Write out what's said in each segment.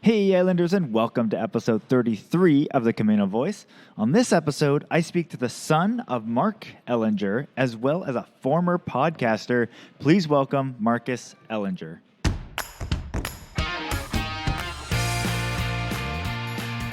Hey Islanders, and welcome to episode 33 of the Camano Voice. On this episode, I speak to the son of Mark Ellinger, as well as a former podcaster. Please welcome Marcus Ellinger.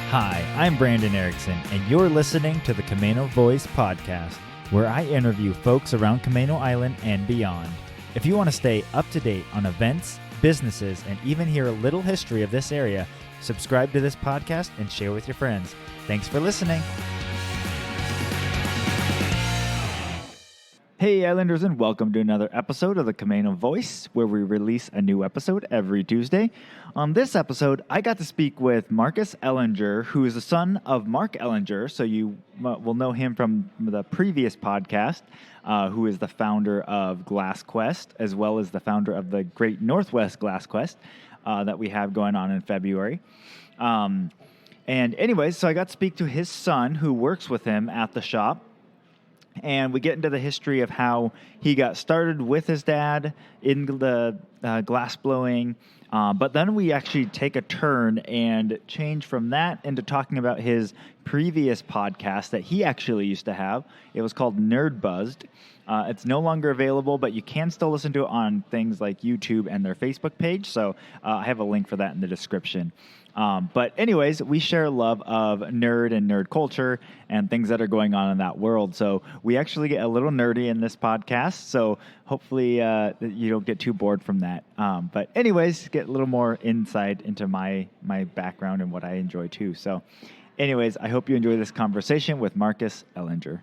Hi, I'm Brandon Erickson, and you're listening to the Camano Voice podcast, where I interview folks around Camano Island and beyond. If you want to stay up to date on events, businesses, and even hear a little history of this area, subscribe to this podcast and share with your friends. Thanks for listening. Hey Islanders, and welcome to another episode of the Camano Voice, where we release a new episode every Tuesday. On this episode, I got to speak with Marcus Ellinger, who is the son of Mark Ellinger, so you will know him from the previous podcast, who is the founder of Glass Quest, as well as the founder of the Great Northwest Glass Quest that we have going on in February. And anyways, so I got to speak to his son, who works with him at the shop. And we get into the history of how he got started with his dad in the glass blowing. But then we actually take a turn and change from that into talking about his previous podcast that he actually used to have. It was called Nerd Buzzed. It's no longer available, but you can still listen to it on things like YouTube and their Facebook page. So I have a link for that in the description. But anyways, we share a love of nerd and nerd culture and things that are going on in that world. So we actually get a little nerdy in this podcast. So hopefully you don't get too bored from that. But anyways, get a little more insight into my background and what I enjoy too. So anyways, I hope you enjoy this conversation with Marcus Ellinger.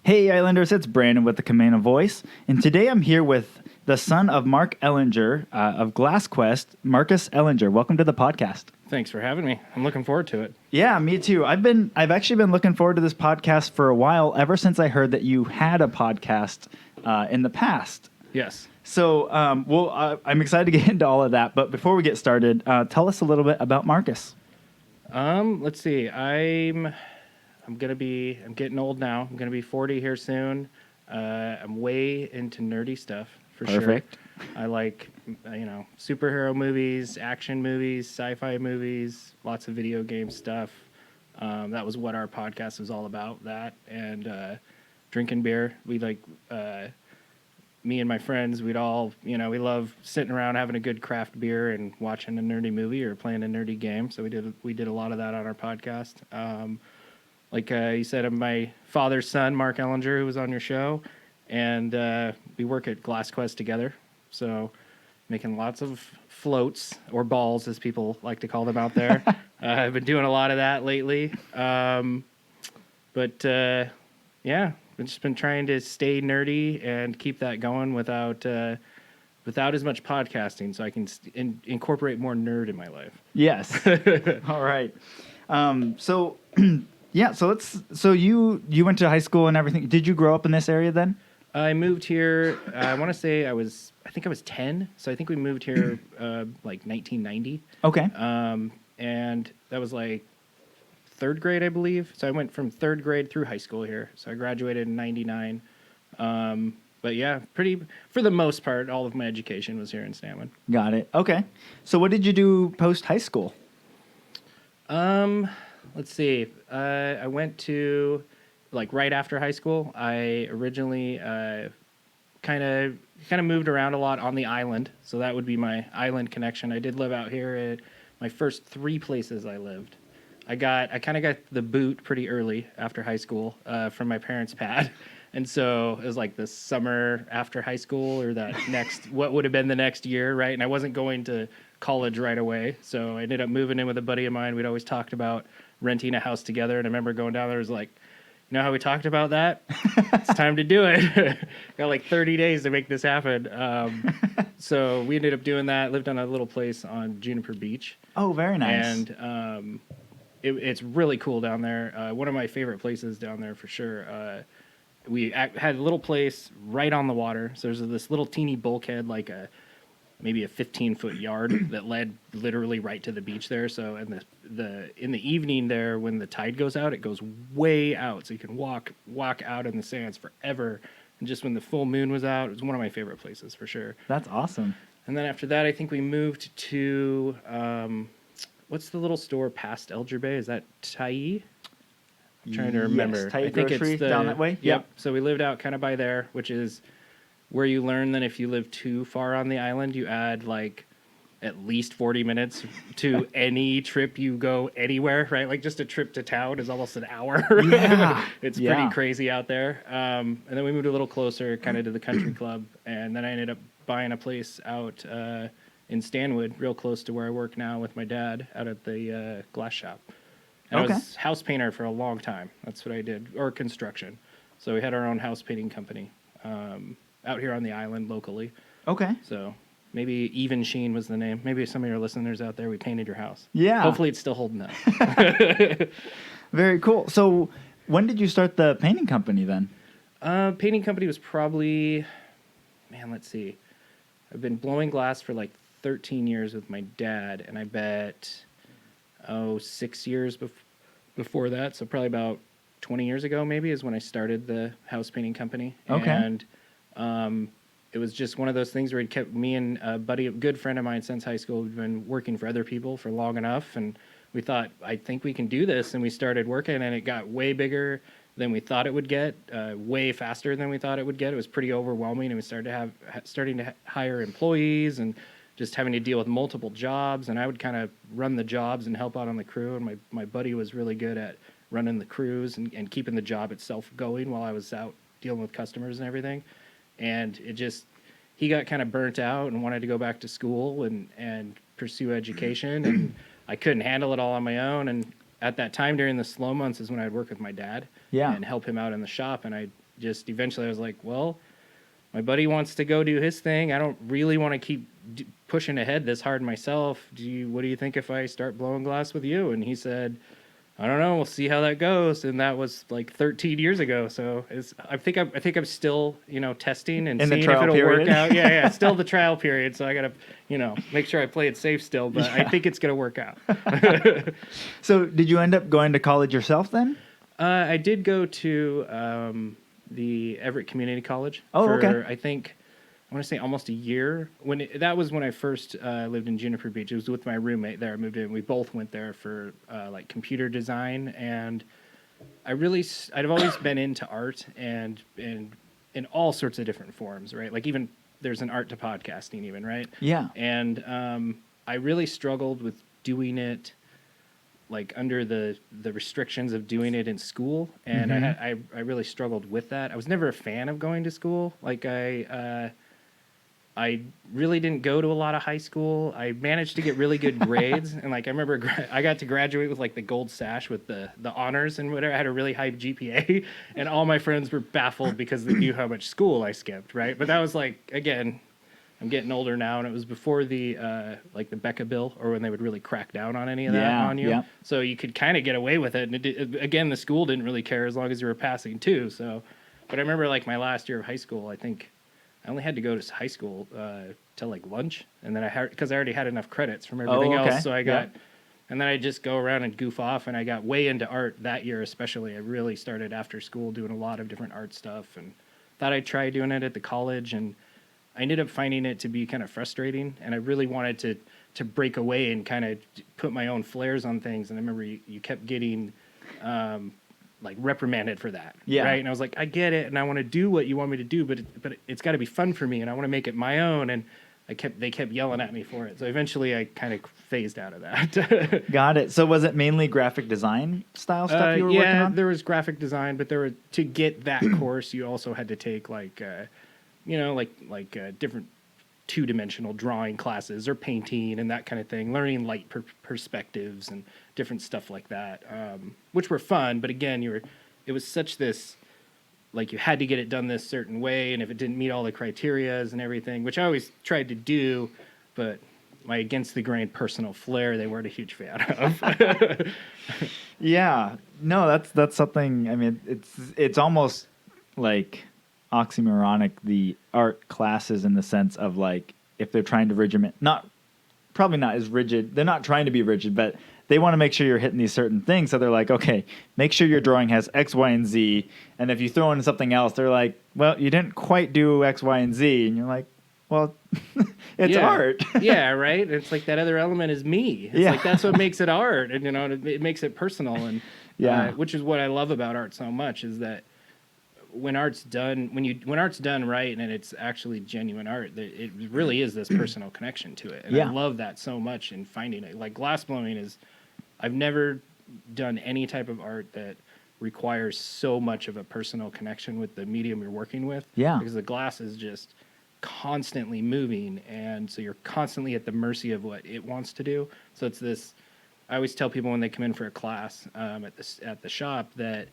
Hey Islanders, it's Brandon with the Camano Voice. And today I'm here with the son of Mark Ellinger of Glass Quest, Marcus Ellinger. Welcome to the podcast. Thanks for having me. I'm looking forward to it. Yeah, me too. I've actually been looking forward to this podcast for a while, ever since I heard that you had a podcast in the past. Yes. So, I'm excited to get into all of that. But before we get started, tell us a little bit about Marcus. Let's see. I'm getting old now. I'm gonna be 40 here soon. I'm way into nerdy stuff for Perfect. sure. I like, superhero movies, action movies, sci-fi movies, lots of video game stuff. That was what our podcast was all about. That and drinking beer. We like me and my friends. We'd all, we love sitting around having a good craft beer and watching a nerdy movie or playing a nerdy game. So we did a lot of that on our podcast. Like you said, I'm my father's son, Mark Ellinger, who was on your show, and we work at Glass Quest together. So making lots of floats, or balls, as people like to call them out there. I've been doing a lot of that lately. I've just been trying to stay nerdy and keep that going without as much podcasting, so I can incorporate more nerd in my life. Yes. All right. Yeah, so you went to high school and everything. Did you grow up in this area then? I moved here, I want to say I think I was 10, so I think we moved here like 1990. Okay. And that was like third grade, I believe. So I went from third grade through high school here. So I graduated in 99. But yeah, for the most part, all of my education was here in Stanwood. Got it. Okay. So what did you do post high school? Let's see. I went to, like, right after high school. I originally kind of moved around a lot on the island, so that would be my island connection. I did live out here at my first 3 places I lived. I kind of got the boot pretty early after high school from my parents' pad, and so it was like the summer after high school, or that what would have been the next year, right? And I wasn't going to college right away, so I ended up moving in with a buddy of mine. We'd always talked about renting a house together, and I remember going down there, it was like, you know how we talked about that? It's time to do it. Got like 30 days to make this happen. So we ended up doing that, lived on a little place on Juniper Beach. Oh, very nice. And it's really cool down there. One of my favorite places down there for sure. We had a little place right on the water. So there's this little teeny bulkhead, like maybe a 15-foot yard that led literally right to the beach there. So in the evening there, when the tide goes out, it goes way out, so you can walk out in the sands forever. And just when the full moon was out, it was one of my favorite places for sure. That's awesome. And then after that, I think we moved to what's the little store past Elger Bay? Is that Tai? I'm trying to remember. Yes, Thai I think Grocery it's the, down that way. Yep. So we lived out kind of by there, which is where you learn that if you live too far on the island, you add like at least 40 minutes to any trip you go anywhere, right? Like just a trip to town is almost an hour. Yeah. It's Yeah. pretty crazy out there. And then we moved a little closer kind of to the country club. And then I ended up buying a place out in Stanwood, real close to where I work now with my dad out at the glass shop. And Okay. I was house painter for a long time. That's what I did, or construction. So we had our own house painting company out here on the island locally. Okay. So maybe Even Sheen was the name. Maybe some of your listeners out there, we painted your house. Yeah. Hopefully it's still holding up. Very cool. So when did you start the painting company then? Painting company was probably, man, let's see. I've been blowing glass for like 13 years with my dad, and I bet, 6 years before that. So probably about 20 years ago maybe is when I started the house painting company. Okay. And it was just one of those things where it kept me and a buddy, a good friend of mine since high school, we've been working for other people for long enough. And we thought, I think we can do this. And we started working, and it got way bigger than we thought it would get, way faster than we thought it would get. It was pretty overwhelming. And we started starting to hire employees and just having to deal with multiple jobs. And I would kind of run the jobs and help out on the crew. And my buddy was really good at running the crews and keeping the job itself going while I was out dealing with customers and everything. And he got kind of burnt out and wanted to go back to school and pursue education. And I couldn't handle it all on my own. And at that time during the slow months is when I'd work with my dad and help him out in the shop. And eventually I was like, well, my buddy wants to go do his thing. I don't really want to keep pushing ahead this hard myself. What do you think if I start blowing glass with you? And he said, I don't know. We'll see how that goes. And that was like 13 years ago. So I think I'm still, testing and seeing if it'll work out. Yeah. Still the trial period. So I got to, make sure I play it safe still. But I think it's going to work out. So did you end up going to college yourself then? I did go to the Everett Community College. Oh, for, okay. I want to say almost a year. That was when I first lived in Juniper Beach. It was with my roommate there. I moved in. We both went there for like computer design, and I've always been into art and in all sorts of different forms, right? Like even there's an art to podcasting, even, right? Yeah. And I really struggled with doing it like under the restrictions of doing it in school, and I really struggled with that. I was never a fan of going to school. Like I really didn't go to a lot of high school. I managed to get really good grades, and like I remember I got to graduate with like the gold sash with the honors and whatever. I had a really high GPA, and all my friends were baffled because they knew how much school I skipped, right? But that was like, again, I'm getting older now, and it was before the like the Becca bill, or when they would really crack down on any of that on you. Yeah. So you could kind of get away with it. And again, the school didn't really care as long as you were passing too. So, but I remember like my last year of high school, I think I only had to go to high school till like lunch, and then because I already had enough credits from everything else, so I got, and then I just go around and goof off, and I got way into art that year especially. I really started after school doing a lot of different art stuff, and thought I'd try doing it at the college, and I ended up finding it to be kind of frustrating, and I really wanted to break away and kind of put my own flares on things. And I remember you kept getting like reprimanded for that, right? And I was like, I get it, and I want to do what you want me to do, but it's got to be fun for me, and I want to make it my own. And they kept yelling at me for it. So eventually, I kind of phased out of that. Got it. So was it mainly graphic design style stuff you were working on? Yeah, there was graphic design, but to get that course, you also had to take like different two-dimensional drawing classes or painting and that kind of thing, learning light perspectives and different stuff like that, which were fun. But again, it was such this, like you had to get it done this certain way, and if it didn't meet all the criterias and everything, which I always tried to do, but my against the grain personal flair, they weren't a huge fan of. Yeah, no, that's something. I mean, it's almost like oxymoronic, the art classes, in the sense of like if they're trying to probably not as rigid. They're not trying to be rigid, but they want to make sure you're hitting these certain things. So they're like, okay, make sure your drawing has X, Y, and Z. And if you throw in something else, they're like, well, you didn't quite do X, Y, and Z. And you're like, well, it's Yeah. art. Yeah, right. It's like that other element is me. It's Yeah. like that's what makes it art, and it makes it personal, and Yeah. which is what I love about art so much is that when art's done right and it's actually genuine art, it really is this personal connection to it, and I Yeah. love that so much in finding it. Like glass blowing is, I've never done any type of art that requires so much of a personal connection with the medium you're working with. Yeah. Because the glass is just constantly moving, and so you're constantly at the mercy of what it wants to do. So it's this. I always tell people when they come in for a class at the shop that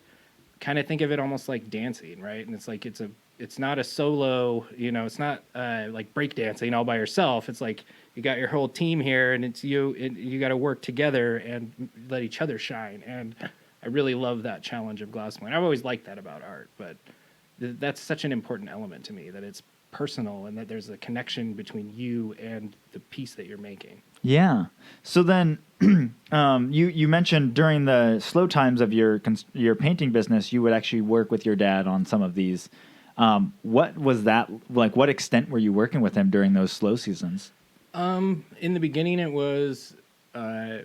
kind of think of it almost like dancing, right? And it's like it's not a solo, it's not like break dancing all by yourself. It's like you got your whole team here, and it's you got to work together and let each other shine. And I really love that challenge of glass blowing. I've always liked that about art, but that's such an important element to me, that it's personal and that there's a connection between you and the piece that you're making. Yeah. So then, you mentioned during the slow times of your painting business, you would actually work with your dad on some of these. What was that like? What extent were you working with him during those slow seasons? In the beginning, it was a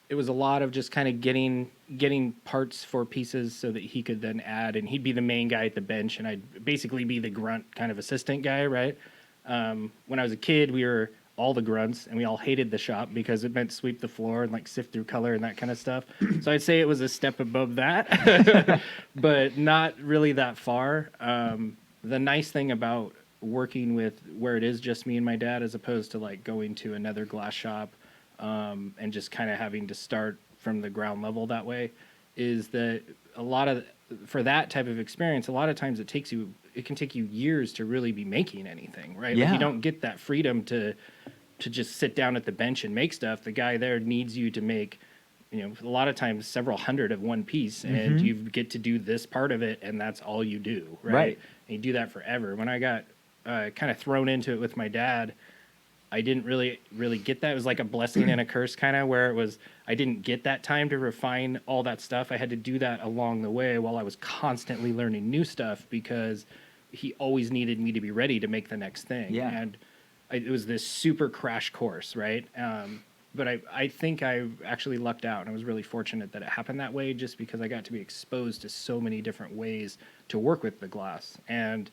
lot of just kind of getting parts for pieces so that he could then add, and he'd be the main guy at the bench, and I'd basically be the grunt kind of assistant guy, right? When I was a kid, we were all the grunts, and we all hated the shop because it meant sweep the floor and like sift through color and that kind of stuff. So I'd say it was a step above that, but not really that far. The nice thing about working with where it is just me and my dad, as opposed to like going to another glass shop and just kind of having to start from the ground level that way, is that for that type of experience, a lot of times it can take you years to really be making anything, right? Yeah. Like you don't get that freedom to just sit down at the bench and make stuff. The guy there needs you to make, a lot of times several hundred of one piece, and you get to do this part of it, and that's all you do, right? And you do that forever. When I got kind of thrown into it with my dad, I didn't really get that. It was like a blessing and a curse, kind of, where it was I didn't get that time to refine all that stuff. I had to do that along the way while I was constantly learning new stuff, because he always needed me to be ready to make the next thing. Yeah. And it was this super crash course, right? But I think I actually lucked out, and I was really fortunate that it happened that way, just because I got to be exposed to so many different ways to work with the glass. And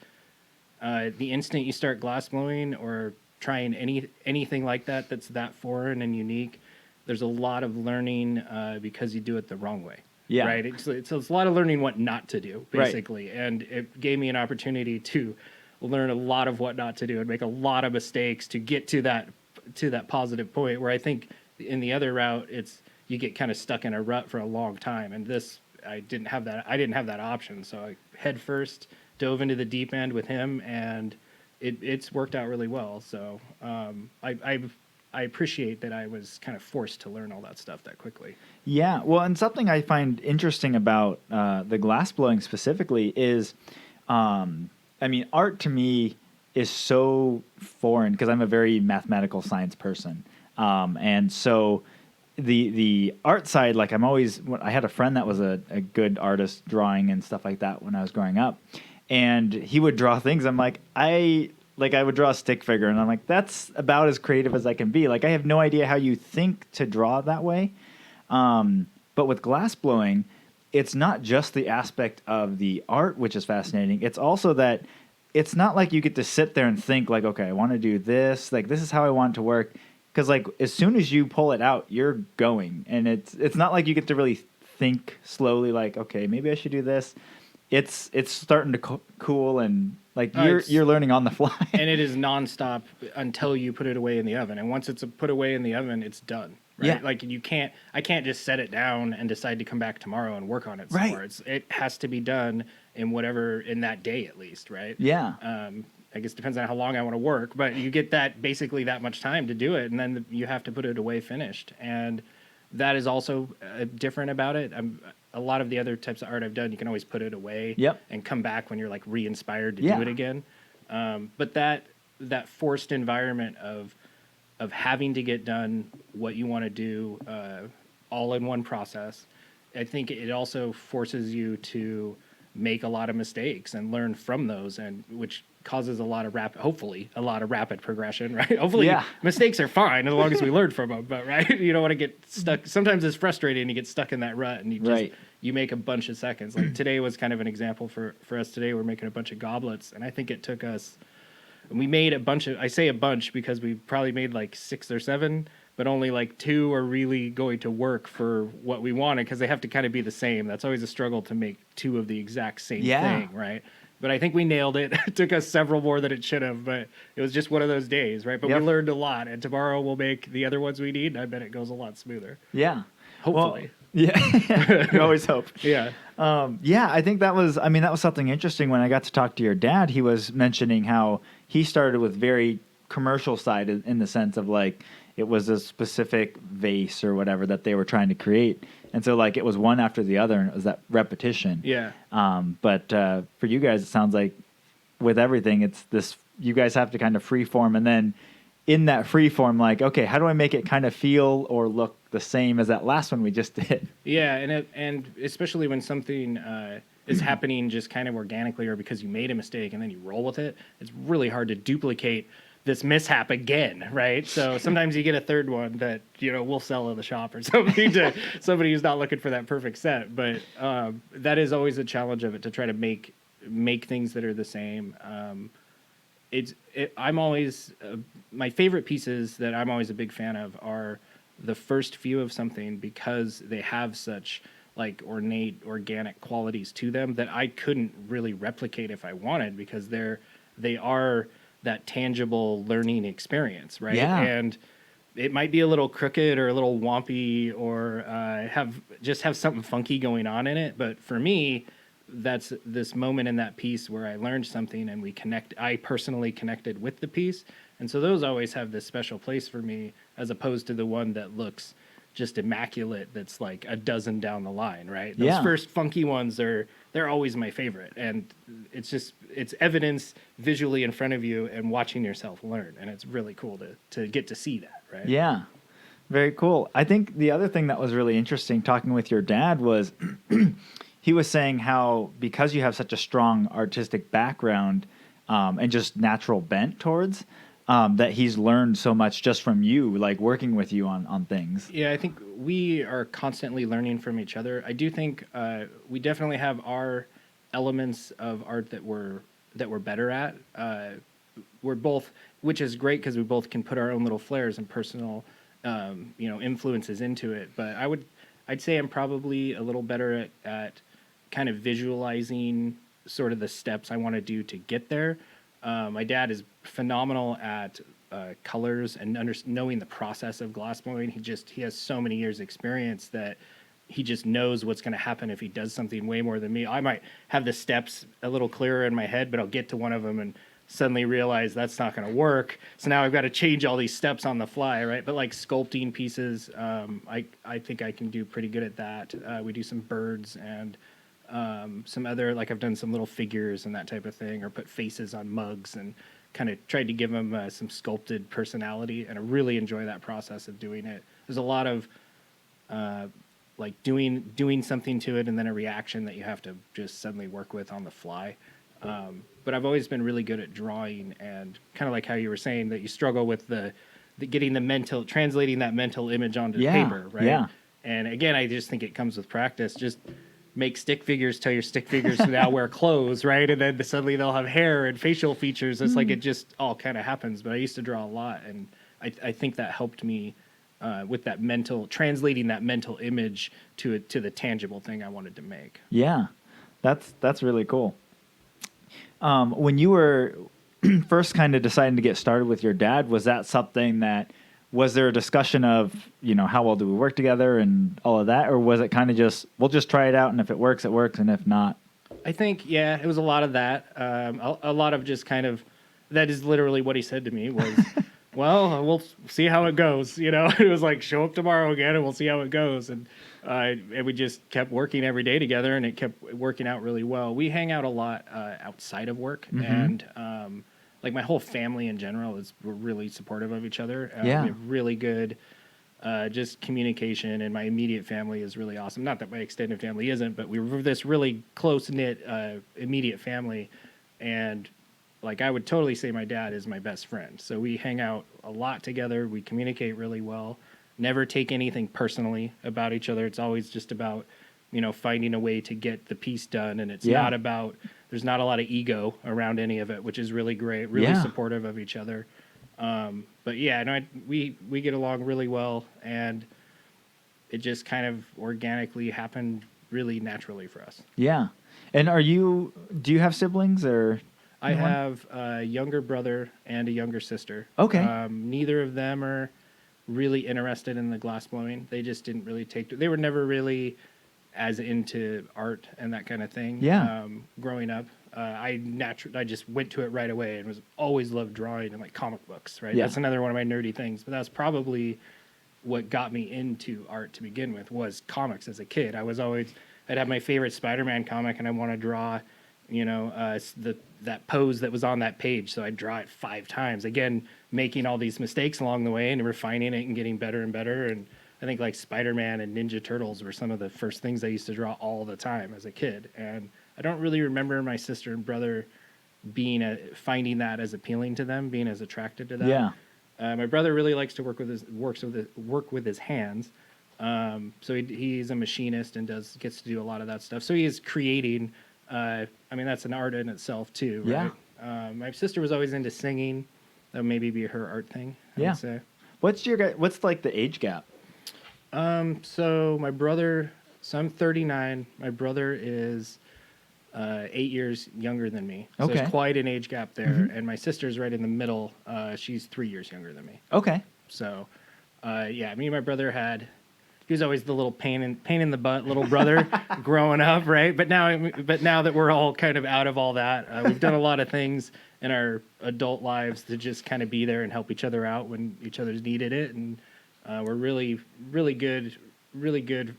the instant you start glass blowing or trying anything like that's that foreign and unique, there's a lot of learning because you do it the wrong way. Yeah. Right. It's a lot of learning what not to do, basically. Right. And it gave me an opportunity to learn a lot of what not to do and make a lot of mistakes to get to that positive point, where I think in the other route, you get kind of stuck in a rut for a long time. And this, I didn't have that option. So I head first dove into the deep end with him, and it's worked out really well. So I appreciate that I was kind of forced to learn all that stuff that quickly. Yeah, well, and something I find interesting about the glass blowing specifically is, art to me is so foreign because I'm a very mathematical science person, and so the art side, like I had a friend that was a good artist, drawing and stuff like that when I was growing up, and he would draw things. I'm like, I would draw a stick figure, and I'm like, that's about as creative as I can be. Like, I have no idea how you think to draw that way. But with glass blowing, it's not just the aspect of the art, which is fascinating. It's also that it's not like you get to sit there and think like, okay, I want to do this. Like, this is how I want it to work. Because like as soon as you pull it out, you're going, and it's not like you get to really think slowly. Like, okay, maybe I should do this. It's starting to cool, and like you're learning on the fly. And it is nonstop until you put it away in the oven. And once it's put away in the oven, it's done. Right? Yeah. Like I can't just set it down and decide to come back tomorrow and work on it some more. It has to be done in that day at least, right? Yeah. I guess it depends on how long I want to work, but you get basically that much time to do it, and then you have to put it away finished. And that is also different about it. A lot of the other types of art I've done, you can always put it away and come back when you're like re-inspired to do it again. But that forced environment of having to get done what you want to do all in one process, I think it also forces you to make a lot of mistakes and learn from those, and which causes hopefully a lot of rapid progression, right? Hopefully Yeah. mistakes are fine as long as we learn from them, but right, you don't want to get stuck. Sometimes it's frustrating, you get stuck in that rut, and Right. you make a bunch of seconds. Like today was kind of an example for us today. We're making a bunch of goblets, and I think it took us, and we made a bunch of, I say a bunch because we probably made like 6 or 7, but only like 2 are really going to work for what we wanted, because they have to kind of be the same. That's always a struggle to make 2 of the exact same Yeah. thing, right? But I think we nailed it. It took us several more than it should have, but it was just one of those days, right? But Yep. we learned a lot, and tomorrow we'll make the other ones we need, and I bet it goes a lot smoother. Yeah. Hopefully. Well, yeah. You always hope. Yeah. Yeah, I think that was something interesting when I got to talk to your dad. He was mentioning how he started with very commercial side in the sense of like it was a specific vase or whatever that they were trying to create. And so like it was one after the other and it was that repetition. Yeah. But for you guys, it sounds like with everything, it's this, you guys have to kind of free form. And then in that free form, like, okay, how do I make it kind of feel or look the same as that last one we just did? Yeah, and especially when something is happening just kind of organically or because you made a mistake and then you roll with it, it's really hard to duplicate this mishap again, right? So sometimes you get a third one that, we'll sell in the shop or something to somebody who's not looking for that perfect set. But that is always a challenge of it, to try to make things that are the same. I'm always my favorite pieces that I'm always a big fan of are the first few of something, because they have such like ornate organic qualities to them that I couldn't really replicate if I wanted, because they are that tangible learning experience, right? Yeah. And it might be a little crooked or a little wompy or have something funky going on in it, but for me, that's this moment in that piece where I learned something and I personally connected with the piece. And so those always have this special place for me, as opposed to the one that looks just immaculate that's like a dozen down the line, right? Those first funky ones they're always my favorite. And it's evidence visually in front of you and watching yourself learn. And it's really cool to get to see that, right? Yeah. Very cool. I think the other thing that was really interesting talking with your dad was he was saying how, because you have such a strong artistic background and just natural bent towards, that he's learned so much just from you, like working with you on things. Yeah, I think we are constantly learning from each other. I do think we definitely have our elements of art that we're better at. We're both, which is great because we both can put our own little flares and personal, influences into it. But I'd say I'm probably a little better at kind of visualizing sort of the steps I want to do to get there. My dad is phenomenal at colors and knowing the process of glass blowing. He has so many years experience that he just knows what's going to happen if he does something way more than me. I might have the steps a little clearer in my head, but I'll get to one of them and suddenly realize that's not going to work. So now I've got to change all these steps on the fly, right? But like sculpting pieces, I think I can do pretty good at that. We do some birds and some other, like I've done some little figures and that type of thing, or put faces on mugs and kind of tried to give them some sculpted personality. And I really enjoy that process of doing it. There's a lot of like doing something to it and then a reaction that you have to just suddenly work with on the fly. But I've always been really good at drawing, and kind of like how you were saying that you struggle with the getting translating that mental image onto paper, right? Yeah. And again, I just think it comes with practice. Just make stick figures till your stick figures now wear clothes, right? And then suddenly they'll have hair and facial features. It's like it just all kind of happens. But I used to draw a lot, and I think that helped me with that translating that mental image to the tangible thing I wanted to make. Yeah, that's really cool. When you were first kind of deciding to get started with your dad, was that something that, was there a discussion of, how well do we work together and all of that? Or was it kind of just, we'll just try it out, and if it works, it works, and if not? I think, yeah, it was a lot of that. A lot of just kind of, that is literally what he said to me was, well, we'll see how it goes. It was like, show up tomorrow again and we'll see how it goes. And we just kept working every day together, and it kept working out really well. We hang out a lot outside of work, and like my whole family in general we're really supportive of each other. We have really good just communication, and my immediate family is really awesome. Not that my extended family isn't, but we were this really close-knit immediate family, and like I would totally say my dad is my best friend. So we hang out a lot together. We communicate really well. Never take anything personally about each other. It's always just about, finding a way to get the piece done. And it's not about, there's not a lot of ego around any of it, which is really great, really supportive of each other. But yeah, no, we get along really well, and it just kind of organically happened really naturally for us. Yeah. And do you have siblings or? I have a younger brother and a younger sister. Okay. Neither of them are really interested in the glass blowing. They just didn't really they were never really as into art and that kind of thing. Yeah. Growing up, I just went to it right away and was always loved drawing and like comic books, right? Yeah. That's another one of my nerdy things, but that's probably what got me into art to begin with was comics as a kid. I'd have my favorite Spider-Man comic and I want to draw, that pose that was on that page. So I'd draw it 5 times, again, making all these mistakes along the way and refining it and getting better and better. And I think like Spider-Man and Ninja Turtles were some of the first things I used to draw all the time as a kid. And I don't really remember my sister and brother finding that as appealing to them, being as attracted to that. Yeah. My brother really likes to work with his hands. So he's a machinist and gets to do a lot of that stuff. So he is creating. That's an art in itself too, right? Yeah. My sister was always into singing. That would maybe be her art thing. I would say. What's like the age gap? So I'm 39. My brother is 8 years younger than me. So Okay. there's quite an age gap there. And my sister's right in the middle. She's 3 years younger than me. Okay. So, me and my brother he was always the little pain in the butt little brother growing up, right? But now that we're all kind of out of all that, we've done a lot of things in our adult lives to just kind of be there and help each other out when each other's needed it. And we're really, really good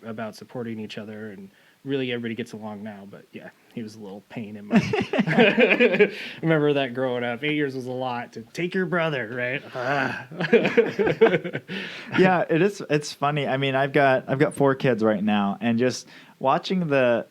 about supporting each other, and really everybody gets along now. But yeah, he was a little pain in my. I remember that growing up. 8 years was a lot to take your brother, right? Yeah, it is. It's funny. I mean, I've got 4 kids right now, and just watching the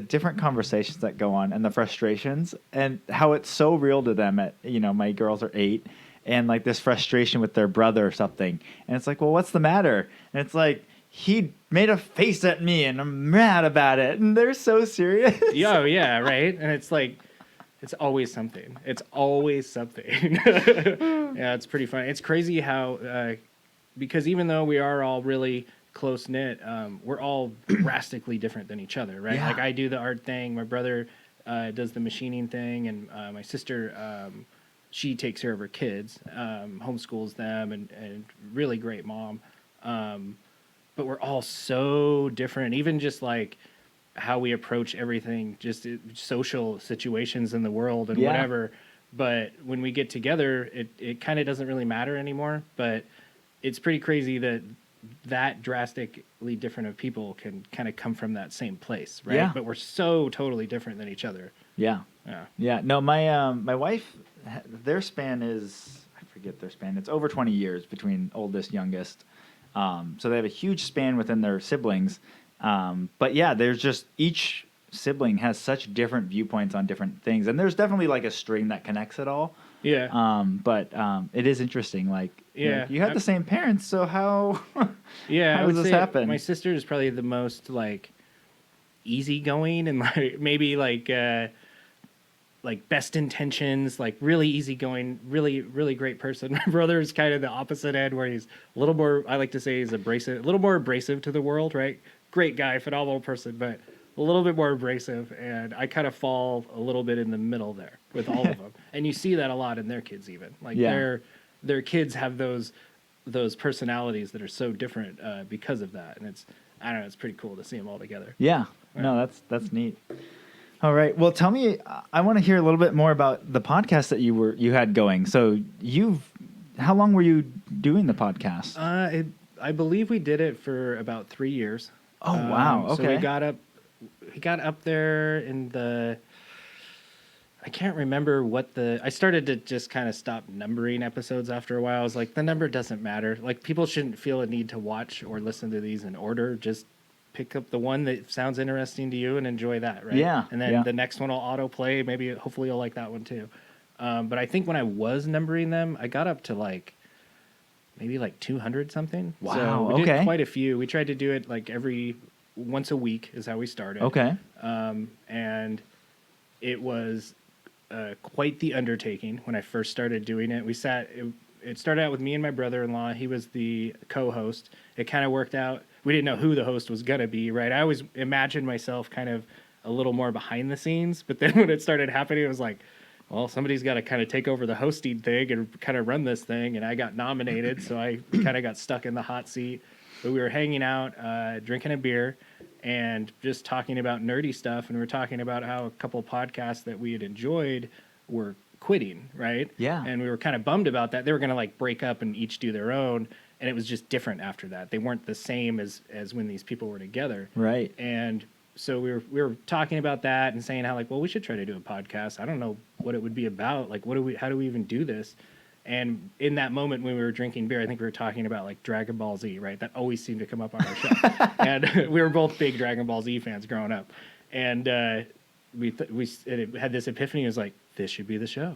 different conversations that go on and the frustrations and how it's so real to them. My girls are 8, and like this frustration with their brother or something, and it's like, well, what's the matter? And it's like, he made a face at me and I'm mad about it. And they're so serious. Yeah, right. And it's like, it's always something. Yeah, it's pretty funny. It's crazy how, because even though we are all really close knit, we're all drastically different than each other, right? Yeah. Like I do the art thing. My brother does the machining thing. And my sister, she takes care of her kids, homeschools them, and really great mom. But we're all so different, even just like how we approach everything, just social situations in the world and whatever. But when we get together, it kind of doesn't really matter anymore. But it's pretty crazy that drastically different of people can kind of come from that same place, right? Yeah. But we're so totally different than each other. Yeah. No, my wife, their span is, I forget their span. It's over 20 years between oldest, youngest. So they have a huge span within their siblings. But yeah, there's just each sibling has such different viewpoints on different things. And there's definitely like a string that connects it all. Yeah. But it is interesting. Like, you had the same parents. So how, yeah, how does this happen? My sister is probably the most like easygoing and like maybe like best intentions, like really easygoing, really, really great person. My brother is kind of the opposite end where he's a little more, I like to say he's a little more abrasive to the world, right? Great guy, phenomenal person, but a little bit more abrasive. And I kind of fall a little bit in the middle there with all of them. And you see that a lot in their kids even. Like their kids have those personalities that are so different because of that. And I don't know, it's pretty cool to see them all together. Yeah. No, that's neat. All right. Well, tell me, I want to hear a little bit more about the podcast that you had going. So how long were you doing the podcast? I believe we did it for about 3 years. Oh, wow. Okay. So we got up there in I can't remember I started to just kind of stop numbering episodes after a while. I was like, the number doesn't matter. Like people shouldn't feel a need to watch or listen to these in order. Just pick up the one that sounds interesting to you and enjoy that, right? Yeah. And then the next one will autoplay. Hopefully you'll like that one too. But I think when I was numbering them, I got up to like maybe like 200 something. Wow, So we okay. did quite a few. We tried to do it like once a week is how we started. Okay. And it was quite the undertaking when I first started doing it. It started out with me and my brother-in-law. He was the co-host. It kind of worked out. We didn't know who the host was going to be, right? I always imagined myself kind of a little more behind the scenes. But then when it started happening, it was like, well, somebody's got to kind of take over the hosting thing and kind of run this thing. And I got nominated, so I kind of got stuck in the hot seat. But we were hanging out, drinking a beer, and just talking about nerdy stuff. And we were talking about how a couple of podcasts that we had enjoyed were quitting, right? Yeah. And we were kind of bummed about that. They were going to like break up and each do their own. And it was just different after that. They weren't the same as when these people were together. Right. And so we were talking about that and saying how like, well, we should try to do a podcast. I don't know what it would be about. Like, how do we even do this? And in that moment when we were drinking beer, I think we were talking about like Dragon Ball Z, right? That always seemed to come up on our show. And we were both big Dragon Ball Z fans growing up. And it had this epiphany. It was like, this should be the show.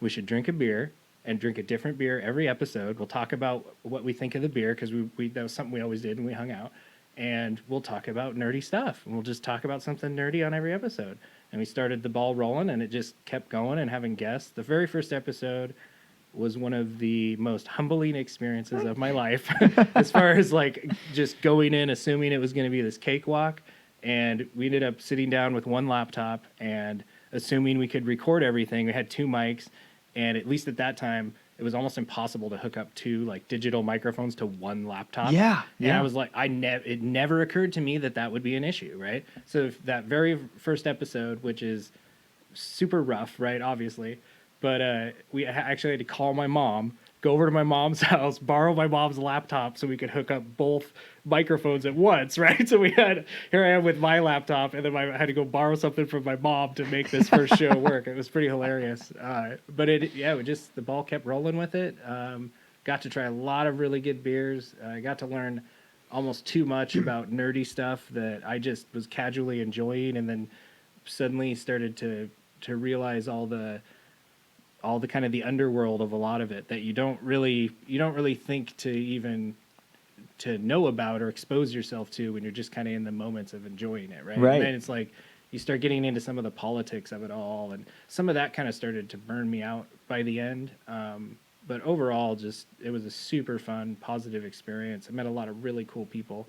We should drink a beer and drink a different beer every episode. We'll talk about what we think of the beer because that was something we always did when we hung out. And we'll talk about nerdy stuff. And we'll just talk about something nerdy on every episode. And we started the ball rolling, and it just kept going and having guests. The very first episode was one of the most humbling experiences of my life as far as like just going in, assuming it was going to be this cakewalk. And we ended up sitting down with one laptop and assuming we could record everything. We had 2 mics. And at least at that time, it was almost impossible to hook up 2 like digital microphones to one laptop. Yeah. And I was like, it never occurred to me that would be an issue, right? So that very first episode, which is super rough, right? Obviously, but we actually had to call my mom, go over to my mom's house, borrow my mom's laptop so we could hook up both microphones at once, right? So here I am with my laptop, and then I had to go borrow something from my mom to make this first show work. It was pretty hilarious. But the ball kept rolling with it. Got to try a lot of really good beers. I got to learn almost too much about nerdy stuff that I just was casually enjoying, and then suddenly started to realize all the kind of the underworld of a lot of it that you don't really think to even to know about or expose yourself to when you're just kind of in the moments of enjoying it, right? And then it's like you start getting into some of the politics of it all, and some of that kind of started to burn me out by the end. But overall, it was a super fun, positive experience. I met a lot of really cool people,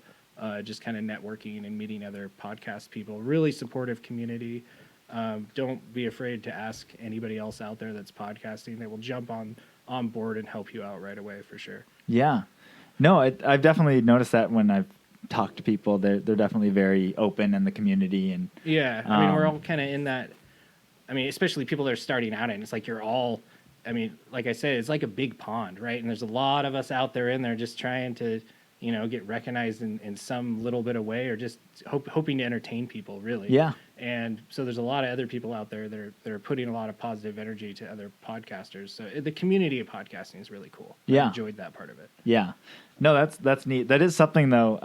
just kind of networking and meeting other podcast people. Really supportive community. Don't be afraid to ask anybody else out there that's podcasting. They will jump on board and help you out right away for sure. Yeah. No, I've definitely noticed that when I've talked to people. They're definitely very open in the community. And yeah, I mean, we're all kind of in that. I mean, especially people that are starting out, and it's like you're all. I mean, like I said, it's like a big pond, right? And there's a lot of us out there in there just trying to, get recognized in some little bit of way, or just hoping to entertain people, really. Yeah. And so there's a lot of other people out there that are putting a lot of positive energy to other podcasters. So the community of podcasting is really cool. Yeah. I enjoyed that part of it. Yeah. No, that's neat. That is something, though,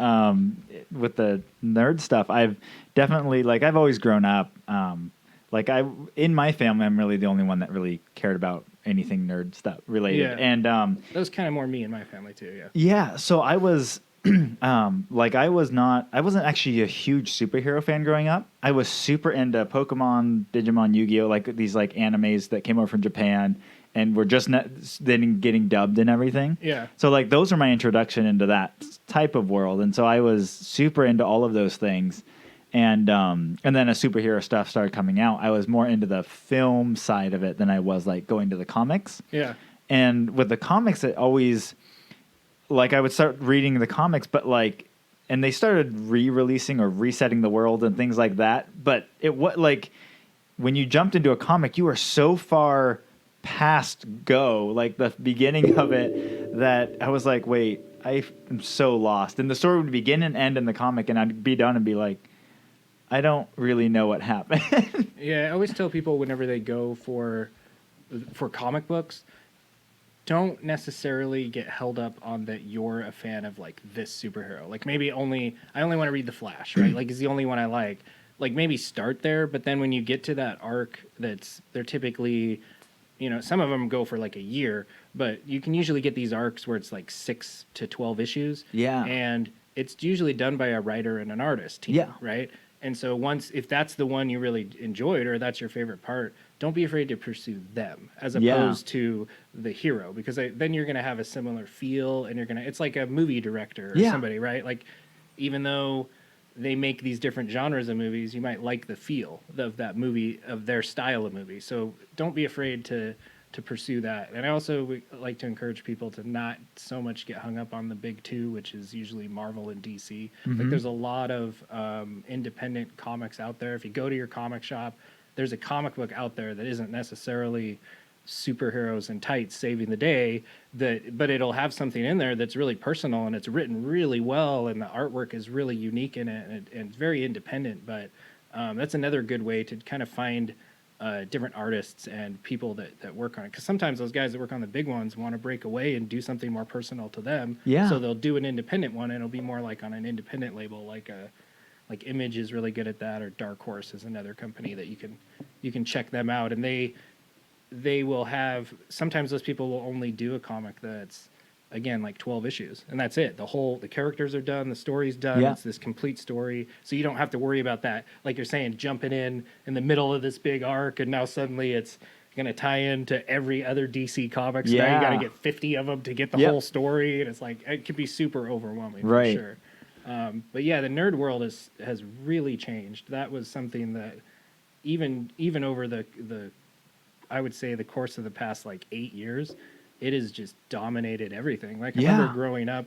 with the nerd stuff. I've definitely, I've always grown up, in my family, I'm really the only one that really cared about anything nerd stuff related. Yeah. And that was kind of more me and my family too. Yeah. Yeah. So I was I wasn't actually a huge superhero fan growing up. I was super into Pokemon, Digimon, Yu-Gi-Oh, these animes that came over from Japan and were just then getting dubbed and everything. Yeah. So those are my introduction into that type of world. And so I was super into all of those things. And then as superhero stuff started coming out, I was more into the film side of it than I was going to the comics. Yeah. And with the comics, it always I would start reading the comics, but and they started re-releasing or resetting the world and things like that. But when you jumped into a comic, you were so far past go, the beginning of it, that I was like, wait, I am so lost. And the story would begin and end in the comic, and I'd be done and be like, I don't really know what happened. Yeah, I always tell people whenever they go for comic books, don't necessarily get held up on that you're a fan of this superhero. Maybe I only want to read The Flash, right? Is the only one I like. Maybe start there, but then when you get to that arc, they're typically some of them go for like a year, but you can usually get these arcs where it's like 6 to 12 issues. Yeah. And it's usually done by a writer and an artist team, Yeah. right? And so if that's the one you really enjoyed or that's your favorite part, don't be afraid to pursue them as opposed to the hero, because then you're going to have a similar feel, and it's like a movie director or somebody, right? Like, even though they make these different genres of movies, you might like the feel of that movie, of their style of movie. So don't be afraid to pursue that. And I also like to encourage people to not so much get hung up on the big two, which is usually Marvel and DC. Like, there's a lot of independent comics out there. If you go to your comic shop, there's a comic book out there that isn't necessarily superheroes in tights saving the day, but it'll have something in there that's really personal, and it's written really well, and the artwork is really unique in it, and it's very independent. But that's another good way to kind of find different artists and people that work on it, because sometimes those guys that work on the big ones want to break away and do something more personal to them. So they'll do an independent one, and it'll be more like on an independent label, like Image is really good at that, or Dark Horse is another company that you can check them out, and they will have, sometimes those people will only do a comic that's, again, like 12 issues, and that's it. The characters are done, the story's done. It's this complete story, so you don't have to worry about that, like you're saying, jumping in the middle of this big arc, and now suddenly it's going to tie into every other DC Comics. Now you got to get 50 of them to get the whole story, and it's like, it can be super overwhelming for sure. But yeah, the nerd world has really changed. That was something that even over the I would say the course of the past like 8 years, it has just dominated everything. Like, I remember growing up,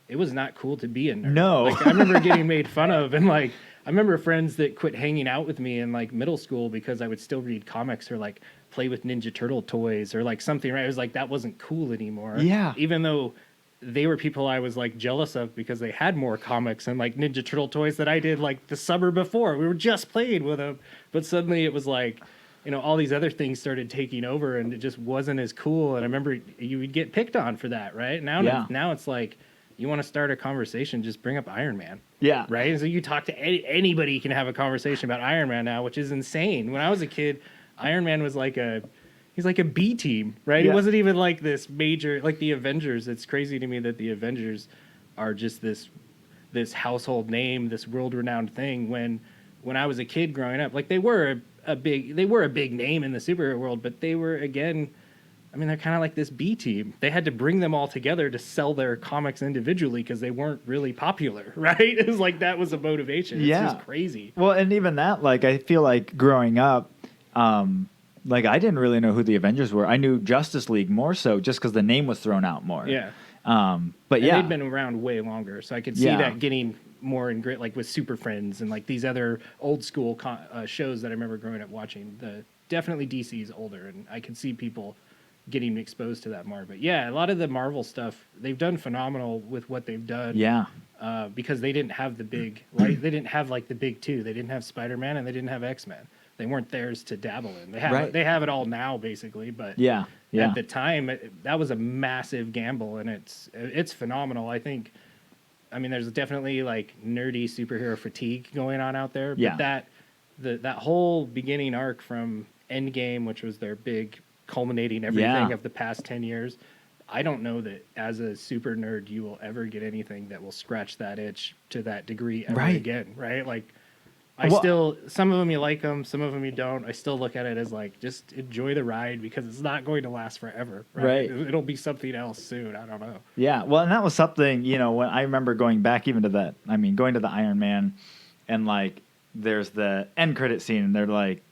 it was not cool to be a nerd. No. Like, I remember getting made fun of, and like, I remember friends that quit hanging out with me in like middle school because I would still read comics or like play with Ninja Turtle toys or like something, right? It was like, that wasn't cool anymore. Yeah. Even though they were people I was like jealous of because they had more comics and like Ninja Turtle toys that I did like the summer before. We were just playing with them, but suddenly it was like, all these other things started taking over, and it just wasn't as cool. And I remember you would get picked on for that, right? Now it's like, you want to start a conversation, just bring up Iron Man. Yeah. Right? And so you talk to anybody, can have a conversation about Iron Man now, which is insane. When I was a kid, Iron Man was like he's like a B team, right? Yeah. He wasn't even like this major, like the Avengers. It's crazy to me that the Avengers are just this household name, this world-renowned thing. When I was a kid growing up, like, they were a big name in the superhero world, but they were, again, I mean, they're kind of like this B team. They had to bring them all together to sell their comics individually because they weren't really popular, right? It was like, that was a motivation. It's just crazy. Well, and even that, like, I feel like growing up, like, I didn't really know who the Avengers were. I knew Justice League more so just because the name was thrown out more. Yeah. But they've been around way longer, so I could see that getting more in grit, like with Super Friends and like these other old school shows that I remember growing up watching. Definitely DC is older, and I can see people getting exposed to that more. But yeah, a lot of the Marvel stuff, they've done phenomenal with what they've done. Yeah. Because they didn't have the big, right? They didn't have like the big two. They didn't have Spider-Man, and they didn't have X-Men. They weren't theirs to dabble in. They have it all now, basically. But at the time, that was a massive gamble, and it's phenomenal. I think, I mean, there's definitely like nerdy superhero fatigue going on out there. But that whole beginning arc from Endgame, which was their big culminating everything of the past 10 years, I don't know that as a super nerd you will ever get anything that will scratch that itch to that degree ever again, right? Like, some of them you like them, some of them you don't. I still look at it as like, just enjoy the ride, because it's not going to last forever, right? It'll be something else soon. I don't know. Yeah, well, and that was something, when I remember going back even to that, I mean, going to the Iron Man, and like, there's the end credit scene, and they're like,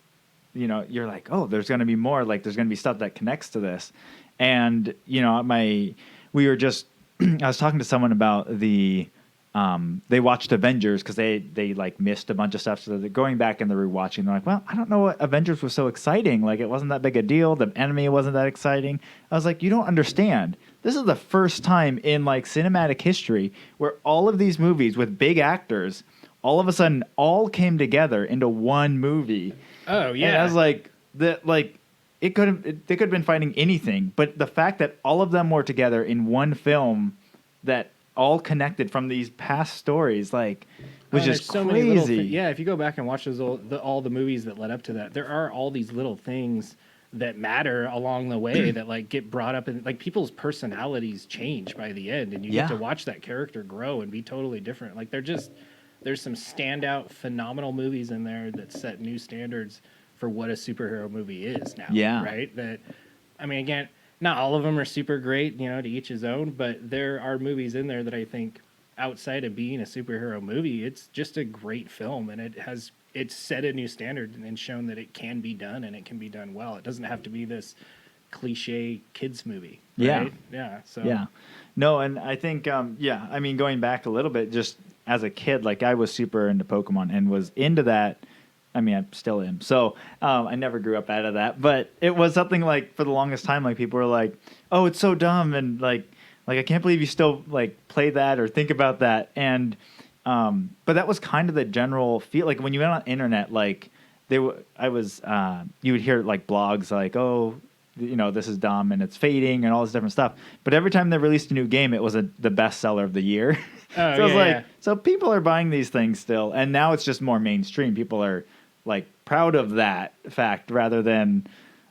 you're like, oh, there's going to be more, like, there's going to be stuff that connects to this. And, we were just, I was talking to someone about they watched Avengers because they like missed a bunch of stuff. So they're going back and they're rewatching. They're like, well, I don't know what Avengers was so exciting. Like, it wasn't that big a deal. The enemy wasn't that exciting. I was like, you don't understand. This is the first time in like cinematic history where all of these movies with big actors all of a sudden all came together into one movie. Oh yeah. And I was like, they could have been fighting anything, but the fact that all of them were together in one film that all connected from these past stories, like, was just so crazy. Many little if you go back and watch all the movies that led up to that, there are all these little things that matter along the way that like get brought up, and like people's personalities change by the end, and you get to watch that character grow and be totally different. Like there's some standout phenomenal movies in there that set new standards for what a superhero movie is now. Yeah. Right. That, I mean, again, not all of them are super great, you know, to each his own, but there are movies in there that I think outside of being a superhero movie, it's just a great film, and it's set a new standard and shown that it can be done, and it can be done well. It doesn't have to be this cliche kids movie. Right? Yeah. So yeah, no, and I think I mean, going back a little bit, just as a kid, like I was super into Pokemon and was into that. I mean, I still am. So I never grew up out of that, but it was something like for the longest time, like people were like, "Oh, it's so dumb," and like I can't believe you still like play that or think about that. And but that was kind of the general feel. Like when you went on internet, like you would hear like blogs like, "Oh, you know, this is dumb and it's fading," and all this different stuff. But every time they released a new game, it was the bestseller of the year. Oh, so it's like, so people are buying these things still, and now it's just more mainstream. People are like proud of that fact rather than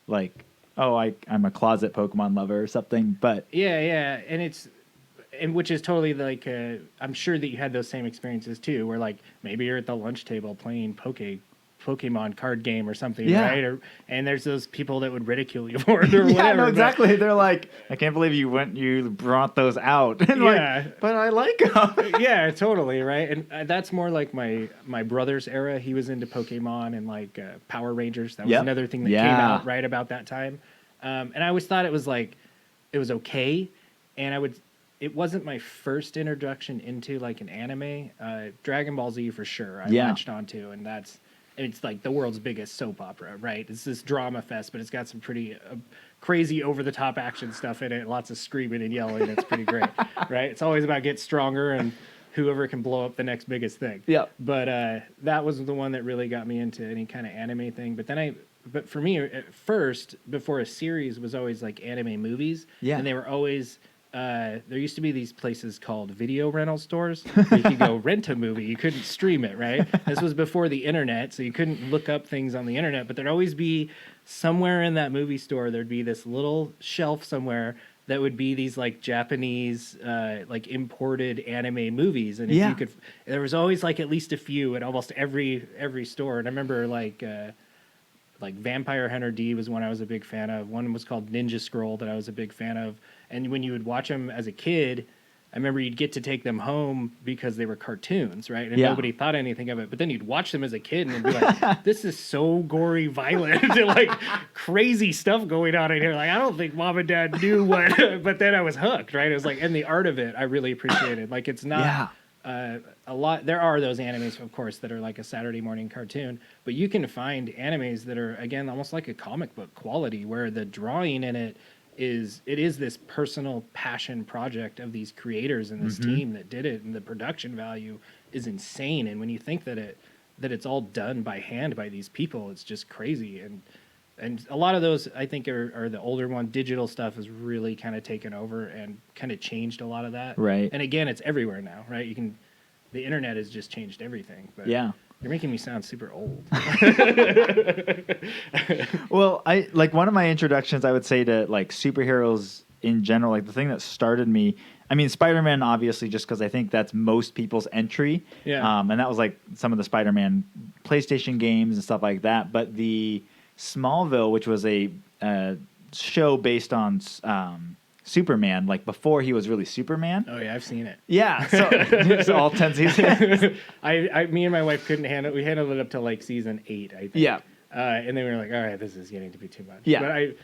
like, oh, I'm a closet Pokemon lover or something. But and which is totally like, I'm sure that you had those same experiences too, where like maybe you're at the lunch table playing Pokemon card game or something, right? And there's those people that would ridicule you for it or whatever. No, exactly. They're like, I can't believe you brought those out. And like, but I like them. Yeah, totally, right? And that's more like my brother's era. He was into Pokemon and like Power Rangers. That was another thing that came out right about that time. And I always thought it was like, it was okay. And it wasn't my first introduction into like an anime. Dragon Ball Z for sure. I latched onto, and it's like the world's biggest soap opera, right? It's this drama fest, but it's got some pretty crazy over-the-top action stuff in it, lots of screaming and yelling. It's pretty great, right? It's always about get stronger and whoever can blow up the next biggest thing. Yeah. But that was the one that really got me into any kind of anime thing. But for me, at first, before a series, was always like anime movies. Yeah. And they were always... there used to be these places called video rental stores where you could go rent a movie. You couldn't stream it, right? This was before the internet, so you couldn't look up things on the internet. But there'd always be somewhere in that movie store, there'd be this little shelf somewhere that would be these like Japanese, like imported anime movies. And if you could, there was always like at least a few at almost every store. And I remember like Vampire Hunter D was one I was a big fan of. One was called Ninja Scroll that I was a big fan of. And when you would watch them as a kid, I remember you'd get to take them home because they were cartoons, right? And nobody thought anything of it. But then you'd watch them as a kid and be like, this is so gory, violent, and like crazy stuff going on in here. Like, I don't think mom and dad knew what, but then I was hooked, right? It was like, and the art of it, I really appreciated. Like, it's not a lot. There are those animes, of course, that are like a Saturday morning cartoon, but you can find animes that are, again, almost like a comic book quality where the drawing in it is this personal passion project of these creators and this team that did it, and the production value is insane. And when you think that it's all done by hand by these people, it's just crazy. And a lot of those, I think, are the older one. Digital stuff has really kind of taken over and kind of changed a lot of that. Right. And again, it's everywhere now, right? The internet has just changed everything. But you're making me sound super old. Well, I like one of my introductions, I would say, to like superheroes in general, like the thing that started me, I mean, Spider-Man, obviously, just because I think that's most people's entry. Yeah. And that was like some of the Spider-Man PlayStation games and stuff like that. But the Smallville, which was a show based on Superman, like before he was really Superman. Oh yeah, I've seen it. Yeah, so it's all 10 seasons. Me and my wife couldn't handle it. We handled it up to like season 8, I think. Yeah. And then we were like, all right, this is getting to be too much. Yeah. But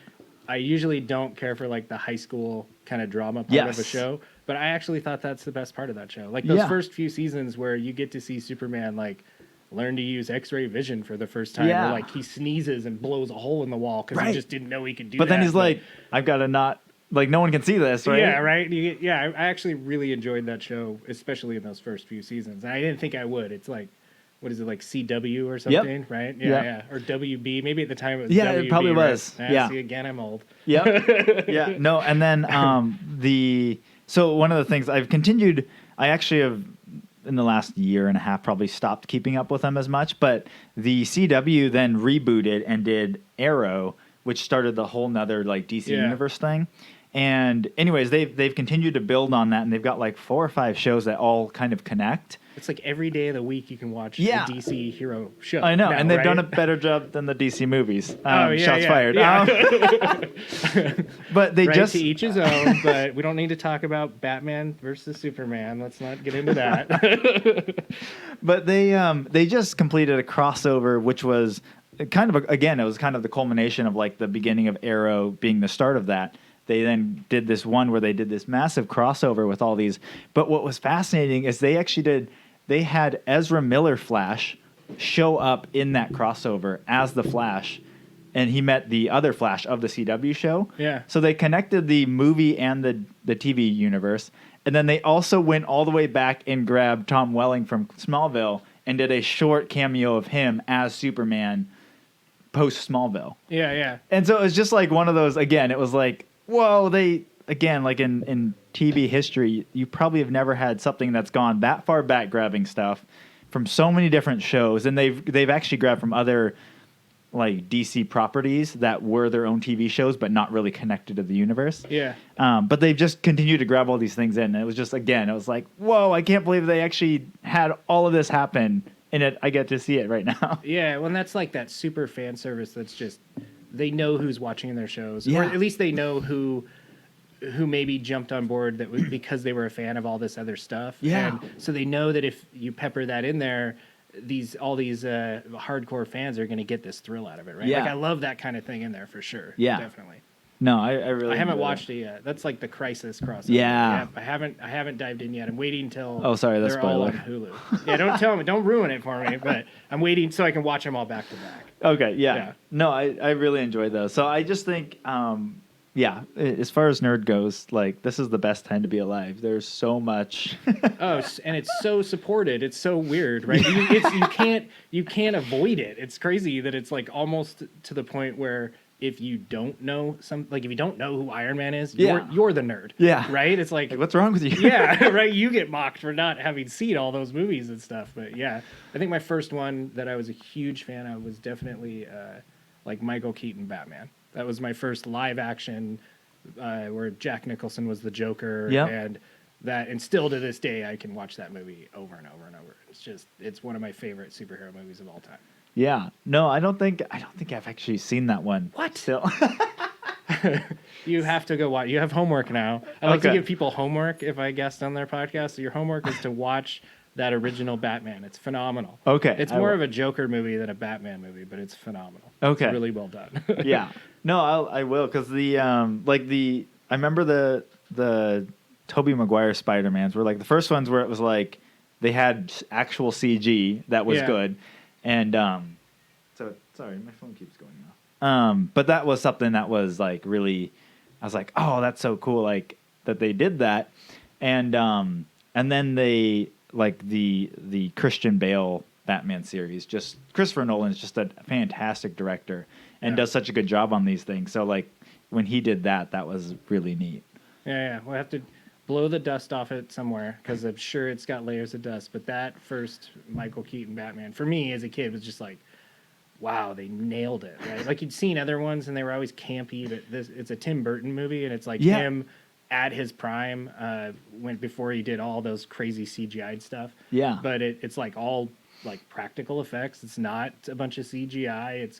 I usually don't care for like the high school kind of drama part of a show. But I actually thought that's the best part of that show. Like those first few seasons where you get to see Superman like learn to use X-ray vision for the first time. Or like he sneezes and blows a hole in the wall because he just didn't know he could do that. But then he's like, I've got to not... Like, no one can see this, right? Yeah, right? I actually really enjoyed that show, especially in those first few seasons. And I didn't think I would. It's like, what is it, like CW or something, right? Yeah. Or WB. Maybe at the time it was WB. It probably was. Right? See, again, I'm old. Yep. Yeah. No, and then so one of the things I've continued, I actually have, in the last year and a half, probably stopped keeping up with them as much. But the CW then rebooted and did Arrow, which started the whole nother like DC universe thing. And anyways, they've continued to build on that, and they've got like 4 or 5 shows that all kind of connect. It's like every day of the week you can watch a DC hero show. I know, now, and they've right? done a better job than the DC movies. Shots yeah, fired. Yeah. But they just to each his own. But we don't need to talk about Batman versus Superman. Let's not get into that. But they just completed a crossover, which was kind of it was kind of the culmination of like the beginning of Arrow being the start of that. They then did this one where they did this massive crossover with all these. But what was fascinating is they had Ezra Miller Flash show up in that crossover as the Flash, and he met the other Flash of the CW show. Yeah. So they connected the movie and the TV universe, and then they also went all the way back and grabbed Tom Welling from Smallville and did a short cameo of him as Superman post Smallville. Yeah. And so it was just like one of those, again, it was like, whoa, like in TV history, you probably have never had something that's gone that far back grabbing stuff from so many different shows, and they've actually grabbed from other like DC properties that were their own TV shows but not really connected to the universe. Yeah. But they've just continued to grab all these things in, and it was just, again, it was like, whoa, I can't believe they actually had all of this happen, and I get to see it right now. Yeah, well, and that's like that super fan service that's just, they know who's watching their shows, Yeah. or at least they know who maybe jumped on board because they were a fan of all this other stuff. Yeah. And so they know that if you pepper that in there, all these hardcore fans are going to get this thrill out of it, right? Yeah. Like I love that kind of thing in there for sure. Yeah. Definitely. No, I really. I haven't enjoy watched it yet. That's like the Crisis crossover. Yeah. I haven't dived in yet. I'm waiting until. Oh, sorry, that's they're all on spoiler. Hulu. Yeah, don't tell me. Don't ruin it for me. But I'm waiting so I can watch them all back to back. Okay, yeah. Yeah. No, I really enjoyed those. So I just think, as far as nerd goes, like, this is the best time to be alive. There's so much. And it's so supported. It's so weird, right? You can't avoid it. It's crazy that it's like almost to the point where if you don't know if you don't know who Iron Man is, you're the nerd. Yeah. Right? It's like What's wrong with you? yeah, right. You get mocked for not having seen all those movies and stuff. But yeah, I think my first one that I was a huge fan of was definitely like Michael Keaton Batman. That was my first live action where Jack Nicholson was the Joker. Yep. And still to this day, I can watch that movie over and over and over. It's one of my favorite superhero movies of all time. Yeah. No, I don't think I've actually seen that one. What? Still. You have to go watch. You have homework now. I like to Okay. give people homework if I guest on their podcast. So your homework is to watch that original Batman. It's phenomenal. Okay, It's I more will. of a Joker movie than a Batman movie, but it's phenomenal. Okay. It's really well done. Yeah. No, I will, because I remember the Tobey Maguire Spider-Mans were like the first ones where it was like they had actual CG that was Yeah. good. And so sorry, my phone keeps going off. But that was something that was like really, I was like, oh, that's so cool, like that they did that. And then they like the Christian Bale Batman series. Just Christopher Nolan's just a fantastic director and does such a good job on these things. So like when he did that was really neat. Yeah. We'll have to blow the dust off it somewhere because I'm sure it's got layers of dust. But that first Michael Keaton Batman, for me as a kid, was just like, wow, they nailed it, right? Like you'd seen other ones and they were always campy, but it's a Tim Burton movie and it's like him at his prime before he did all those crazy CGI stuff. Yeah. But it's like all like practical effects. It's not a bunch of CGI. It's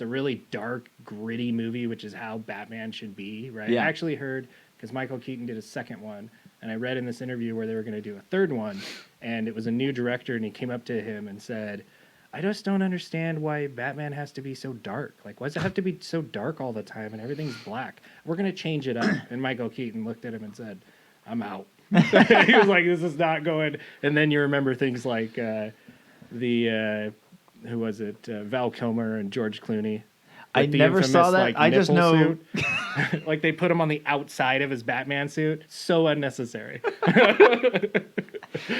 a really dark, gritty movie, which is how Batman should be, right? Yeah. I actually heard, because Michael Keaton did a second one, and I read in this interview where they were going to do a third one, and it was a new director, and he came up to him and said, I just don't understand why Batman has to be so dark. Like, why does it have to be so dark all the time and everything's black? We're going to change it up. And Michael Keaton looked at him and said, I'm out. He was like, this is not going. And then you remember things like who was it? Val Kilmer and George Clooney. I Like the never saw infamous, that. like, I just nipple know. suit. Like they put him on the outside of his Batman suit. So unnecessary.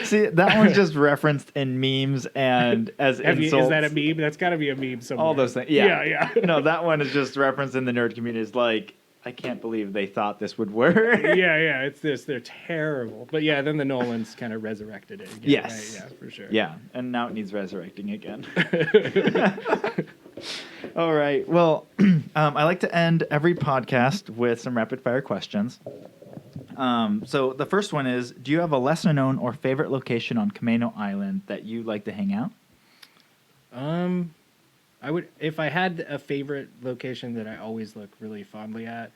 See, that one's just referenced in memes and as insults. Is that a meme? That's got to be a meme somewhere. All those things. Yeah. Yeah. No, that one is just referenced in the nerd community. It's like, I can't believe they thought this would work. yeah. It's this. They're terrible. But yeah, then the Nolans kind of resurrected it again. Yes. Right? Yeah, for sure. Yeah, and now it needs resurrecting again. All right. Well, I like to end every podcast with some rapid fire questions. So the first one is, do you have a lesser known or favorite location on Camano Island that you like to hang out? I would, if I had a favorite location that I always look really fondly at,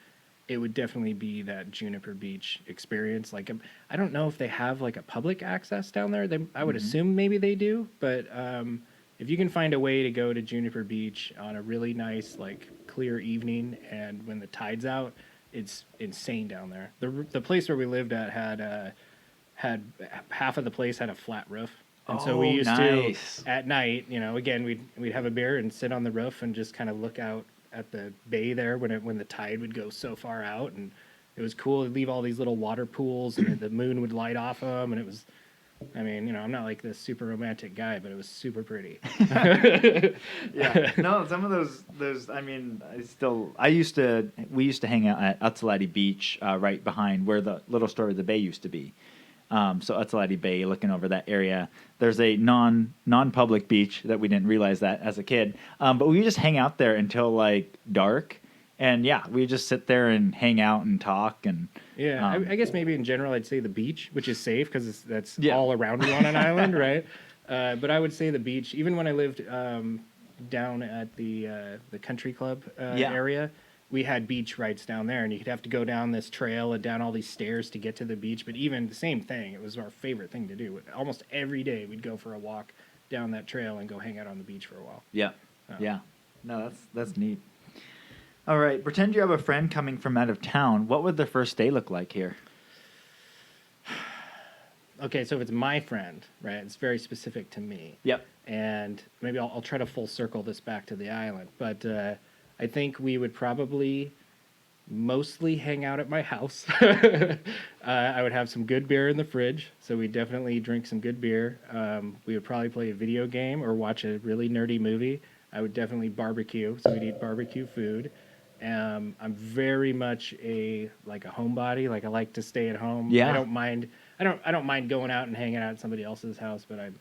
it would definitely be that Juniper Beach experience. Like, I don't know if they have like a public access down there. I would assume maybe they do, but if you can find a way to go to Juniper Beach on a really nice, like, clear evening, and when the tide's out, it's insane down there. The place where we lived at had half of the place had a flat roof. And so we Oh, used nice. to, at night, again, we'd have a beer and sit on the roof and just kind of look out at the bay there when the tide would go so far out, and it was cool. It'd leave all these little water pools, and the moon would light off them, and it was, I mean, I'm not like this super romantic guy, but it was super pretty. Yeah. No, some of those. I mean, we used to hang out at atGlass Beach, right behind where the little story of the bay used to be. So atGlass Bay, looking over that area, there's a non-public beach that we didn't realize that as a kid. But we just hang out there until like dark, and yeah, we just sit there and hang out and talk and. Yeah, I guess maybe in general I'd say the beach, which is safe because that's Yeah. all around you on an island, right? But I would say the beach. Even when I lived down at the country club area, we had beach rights down there, and you'd have to go down this trail and down all these stairs to get to the beach. But even the same thing, it was our favorite thing to do. Almost every day we'd go for a walk down that trail and go hang out on the beach for a while. Yeah. Yeah. No, that's neat. All right. Pretend you have a friend coming from out of town. What would their first day look like here? Okay, so if it's my friend, right, it's very specific to me. Yep. And maybe I'll try to full circle this back to the island. But I think we would probably mostly hang out at my house. I would have some good beer in the fridge, so we'd definitely drink some good beer. We would probably play a video game or watch a really nerdy movie. I would definitely barbecue, so we'd eat barbecue food. I'm very much a homebody. Like, I like to stay at home. Yeah. I don't mind going out and hanging out at somebody else's house, but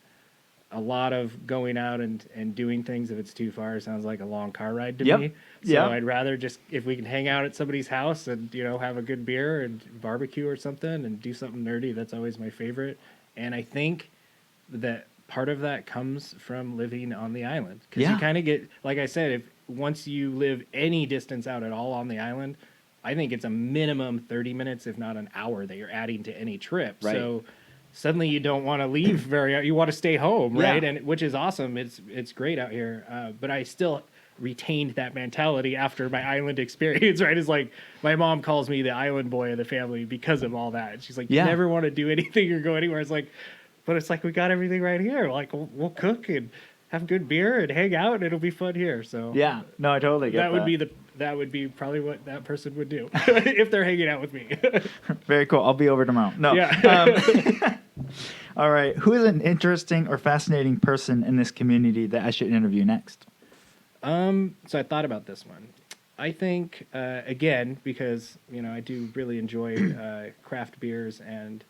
a lot of going out and doing things, if it's too far, sounds like a long car ride to me. So I'd rather just, if we can hang out at somebody's house and, have a good beer and barbecue or something and do something nerdy, that's always my favorite. And I think that part of that comes from living on the island. Because you kind of get, like I said, once you live any distance out at all on the island, I think it's a minimum 30 minutes, if not an hour, that you're adding to any trip. Right. So suddenly you don't want to leave you want to stay home, right? Yeah. And which is awesome. It's great out here. But I still retained that mentality after my island experience, right? It's like my mom calls me the island boy of the family because of all that. She's like, you never want to do anything or go anywhere. It's like, but it's like, we got everything right here. Like, we'll cook and have good beer and hang out, and it'll be fun here. So yeah, no, I totally get that. That would be probably what that person would do if they're hanging out with me. Very cool. I'll be over tomorrow. No. Yeah. All right. Who is an interesting or fascinating person in this community that I should interview next? So I thought about this one. I think, again, because, I do really enjoy craft beers and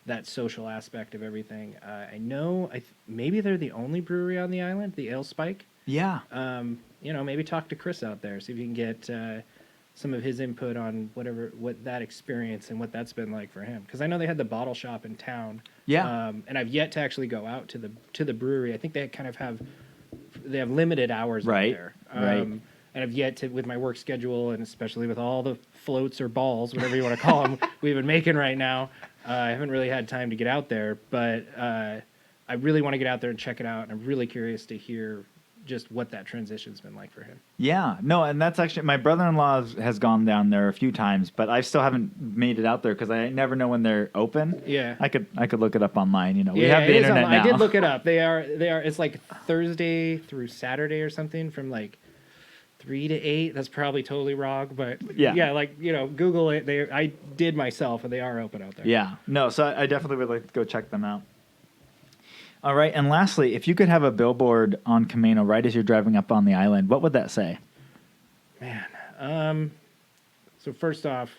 that social aspect of everything. I know maybe they're the only brewery on the island, the Ale Spike. Yeah. Maybe talk to Chris out there, see if you can get some of his input on what that experience and what that's been like for him. Because I know they had the bottle shop in town. Yeah. And I've yet to actually go out to the brewery. I think they kind of have limited hours out there. Right. And I've yet to, with my work schedule, and especially with all the floats or balls, whatever you want to call them, we've been making right now, I haven't really had time to get out there. But I really want to get out there and check it out. And I'm really curious to hear just what that transition's been like for him. Yeah, no, and that's actually, my brother-in-law has gone down there a few times, but I still haven't made it out there because I never know when they're open. Yeah, I could look it up online. We have the internet now. I did look it up. They are. It's like Thursday through Saturday or something from like 3 to 8. That's probably totally wrong, but yeah, Google it. I did myself, and they are open out there. Yeah, no, so I definitely would like to go check them out. All right, and lastly, if you could have a billboard on Camano right as you're driving up on the island, what would that say? Man, so first off,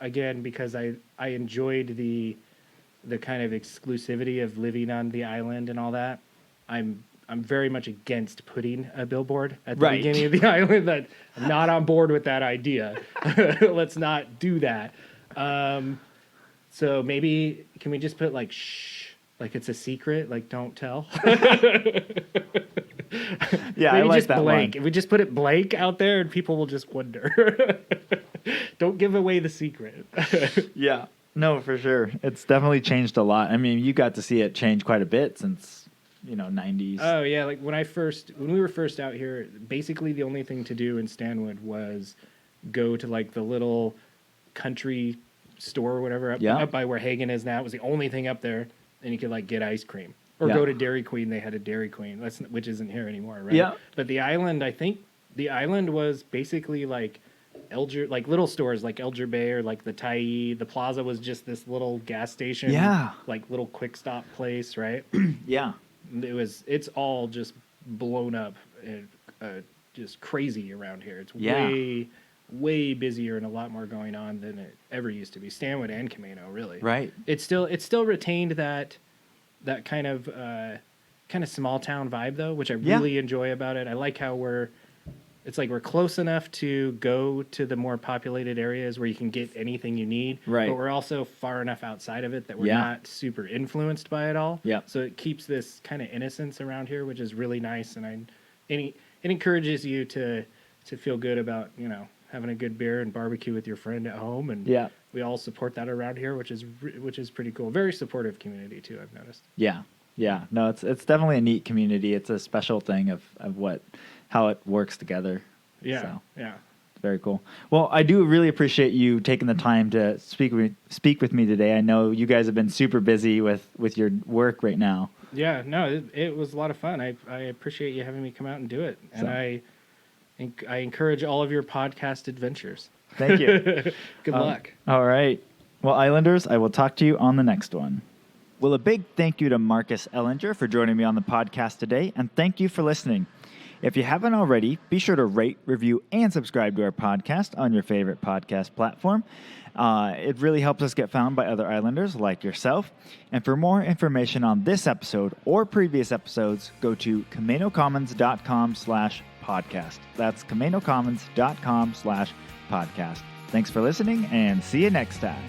again, because I enjoyed the kind of exclusivity of living on the island and all that, I'm I'm very much against putting a billboard at the Right. beginning of the island. That I'm not on board with that idea. Let's not do that. So maybe can we just put like shh, like it's a secret, like don't tell. Yeah, Maybe I like just that blank. one. If we just put it blank out there, and people will just wonder. Don't give away the secret. Yeah. No, for sure. It's definitely changed a lot. I mean, you got to see it change quite a bit since, 90s. Oh yeah, like when we were first out here, basically the only thing to do in Stanwood was go to like the little country store or whatever up by where Hagen is now. It was the only thing up there, and you could like get ice cream or go to Dairy Queen. They had a Dairy Queen, which isn't here anymore, right? Yeah. But the island, I think the island was basically like Elger, like little stores like Elger Bay or like the Tai. The plaza was just this little gas station, like little quick stop place, right? Yeah. It's all just blown up and just crazy around here. It's way busier and a lot more going on than it ever used to be. Stanwood and Camano, really. Right. It's still retained that kind of small town vibe though, which I really enjoy about it. I like how we're close enough to go to the more populated areas where you can get anything you need. Right. But we're also far enough outside of it that we're not super influenced by it all. Yeah. So it keeps this kind of innocence around here, which is really nice. And it encourages you to feel good about, having a good beer and barbecue with your friend at home. And we all support that around here, which is pretty cool. Very supportive community too, I've noticed. Yeah. Yeah. No, it's definitely a neat community. It's a special thing of how it works together. Yeah. So, yeah. very cool. Well, I do really appreciate you taking the time to speak with me today. I know you guys have been super busy with your work right now. Yeah, no, it was a lot of fun. I appreciate you having me come out and do it. And I encourage all of your podcast adventures. Thank you. Good luck. All right. Well, Islanders, I will talk to you on the next one. Well, a big thank you to Marcus Ellinger for joining me on the podcast today, and thank you for listening. If you haven't already, be sure to rate, review, and subscribe to our podcast on your favorite podcast platform. It really helps us get found by other Islanders like yourself. And for more information on this episode or previous episodes, go to CamanoCommons.com/podcast. That's CamanoCommons.com/podcast. Thanks for listening, and see you next time.